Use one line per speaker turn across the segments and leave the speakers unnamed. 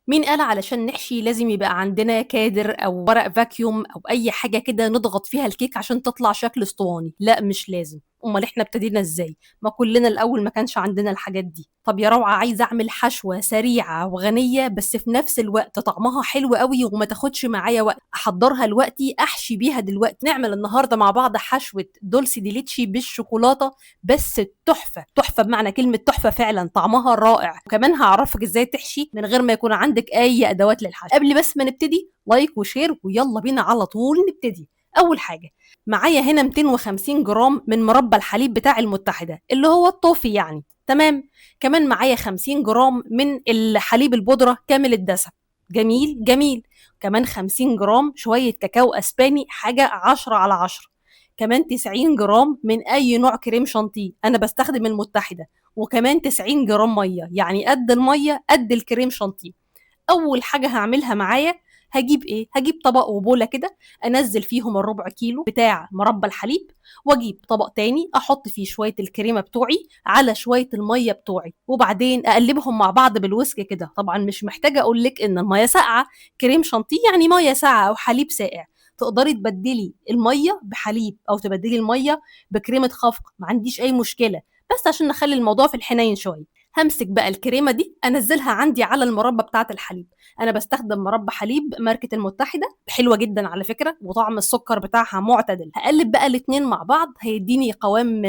مين قال علشان نحشي لازم يبقى عندنا كادر او ورق فاكيوم او اي حاجه كده نضغط فيها الكيك عشان تطلع شكل اسطواني؟ لا مش لازم. امال احنا ابتدينا ازاي؟ ما كلنا الاول ما كانش عندنا الحاجات دي. طب يا روعه، عايزه اعمل حشوه سريعه وغنيه بس في نفس الوقت طعمها حلو قوي وما تاخدش معايا وقت احضرها دلوقتي احشي بيها دلوقتي. نعمل النهارده مع بعض حشوه دولسي دي ليتشي بالشوكولاته. بس تحفه تحفه بمعنى كلمه تحفه، فعلا طعمها رائع. وكمان هعرفك ازاي تحشي من غير ما يكون عندك اي ادوات للحشو. قبل بس ما نبتدي، لايك وشير ويلا بينا على طول نبتدي. اول حاجه، معايا هنا 250 جرام من مربى الحليب بتاع المتحده اللي هو الطوفي يعني. تمام. كمان معايا 50 جرام من الحليب البودره كامل الدسم. جميل جميل. كمان 50 جرام شويه كاكاو اسباني حاجه 10 على 10. كمان 90 جرام من اي نوع كريم شانتيه، انا بستخدم المتحده. وكمان 90 جرام ميه، يعني قد الميه قد الكريم شانتيه. اول حاجه هعملها معايا، هجيب ايه؟ هجيب طبق وبوله كده، انزل فيهم الربع كيلو بتاع مربى الحليب، واجيب طبق تاني احط فيه شويه الكريمه بتوعي على شويه الميه بتوعي، وبعدين اقلبهم مع بعض بالويسك كده. طبعا مش محتاجه اقول لك ان الميه ساقعه، كريم شانتيه يعني ميه ساقعه او حليب ساقع. تقدري تبدلي الميه بحليب او تبدلي الميه بكريمه خفق، ما عنديش اي مشكله، بس عشان نخلي الموضوع في الحنين شويه. همسك بقى الكريمه دي انزلها عندي على المربى بتاعه الحليب. انا بستخدم مربى حليب ماركه المتحده، حلوه جدا على فكره، وطعم السكر بتاعها معتدل. هقلب بقى الاتنين مع بعض، هيديني قوام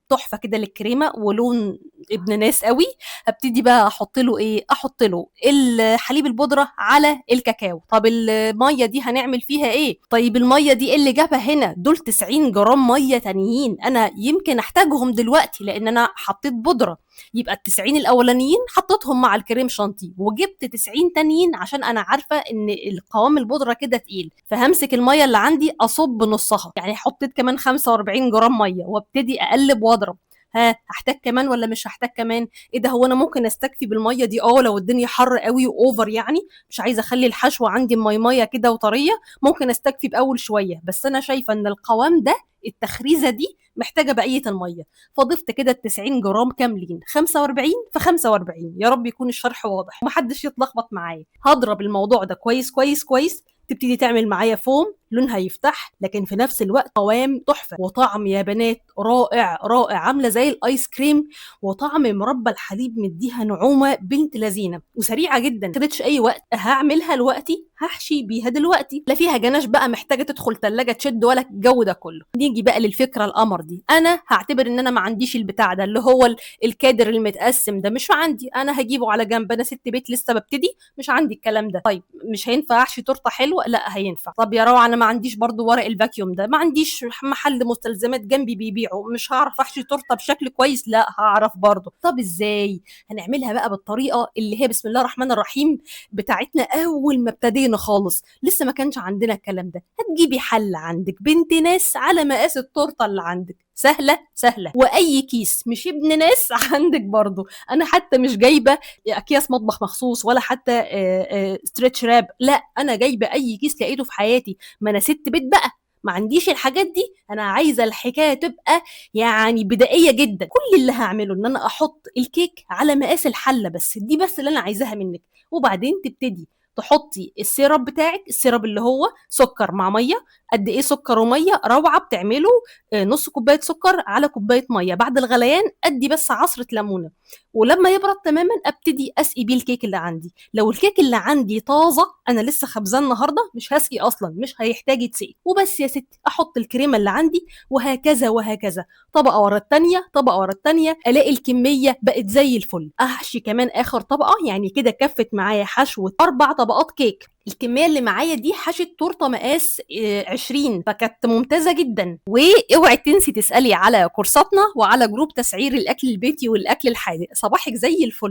تحفه كده للكريمه ولون ابن ناس قوي. هبتدي بقى احط له ايه؟ احط له الحليب البودره على الكاكاو. طب الميه دي هنعمل فيها ايه؟ طيب الميه دي إيه اللي جابها هنا؟ دول 90 جرام ميه تانيين انا يمكن احتاجهم دلوقتي لان انا حطيت بودره. يبقى ال90 الاولانيين حطيتهم مع الكريم شانتيه، وجبت 90 تانيين عشان انا عارفه ان القوام البودره كده تقيل. فهمسك الميه اللي عندي اصب نصها، يعني حطيت كمان 45 جرام ميه وابتدي اقلب واضرب. ها، هحتاج كمان ولا مش هحتاج كمان؟ ايه ده، هو انا ممكن استكفي بالميه دي لو الدنيا حر قوي واوفر، يعني مش عايزه اخلي الحشوه عندي ميه كده وطريه، ممكن استكفي باول شويه. بس انا شايفه ان القوام ده، التخريزه دي محتاجه بقيه الميه. فضفت كده ال 90 جرام كاملين، 45 في 45. يا رب يكون الشرح واضح ومحدش يتلخبط معايا. هضرب الموضوع ده كويس كويس كويس، تبتدي تعمل معايا فوم لونها يفتح، لكن في نفس الوقت قوام تحفه وطعم يا بنات رائع رائع، عامله زي الايس كريم. وطعم مربى الحليب مديها نعومه بنت لذينه وسريعه جدا، ما خدتش اي وقت. هعملها دلوقتي، هحشي بيها دلوقتي، لا فيها جناش بقى محتاجه تدخل ثلاجه تشد ولا الجو ده كله. نيجي بقى للفكره القمر دي. انا هعتبر ان انا ما عنديش البتاع ده اللي هو الكادر المتقسم ده، مش عندي، انا هجيبه على جنب، انا ست بيت لسه ببتدي، مش عندي الكلام ده. طيب مش هينفع احشي تورته حلوه؟ لا هينفع. طب يا روعه، انا ما عنديش برضو ورق الفاكيوم ده، ما عنديش محل مستلزمات جنبي بيبيعه، مش هعرف احشي تورته بشكل كويس؟ لا هعرف برضو. طب ازاي؟ هنعملها بقى بالطريقه اللي هي بسم الله الرحمن الرحيم بتاعتنا اول ما ابتدينا خالص، لسه ما كانش عندنا الكلام ده. هتجيبي حله عندك بنت ناس على مقاس التورته اللي عندك، سهله سهله، واي كيس مش ابن ناس عندك برضو. انا حتى مش جايبه اكياس مطبخ مخصوص ولا حتى ستريتش راب، لا انا جايبه اي كيس لقيته في حياتي، ما انا ست بيت بقى، ما عنديش الحاجات دي. انا عايزه الحكايه تبقى يعني بدائيه جدا. كل اللي هعمله ان انا احط الكيك على مقاس الحله بس، دي بس اللي انا عايزاها منك. وبعدين تبتدي تحطي السيرب بتاعك، السيرب اللي هو سكر مع ميه. قد ايه سكر وميه؟ روعه بتعمله نص كوبايه سكر على كوبايه ميه. بعد الغليان ادي بس عصره ليمونه، ولما يبرد تماما ابتدي اسقي بيه الكيك اللي عندي. لو الكيك اللي عندي طازه، انا لسه خبزاه النهارده، مش هسقي اصلا، مش هيحتاج يتسقي. وبس يا ستي، احط الكريمه اللي عندي وهكذا وهكذا، طبقه ورا الثانيه طبقه ورا الثانيه، الاقي الكميه بقت زي الفل. احشي كمان اخر طبقه، يعني كده كفت معايا حشوه 4 طبقات كيك. الكميه اللي معايا دي حشت تورته مقاس 20، فكانت ممتازه جدا. واوعي تنسي تسالي على كورساتنا وعلى جروب تسعير الاكل البيتي والاكل الحادق. صباحك زي الفل.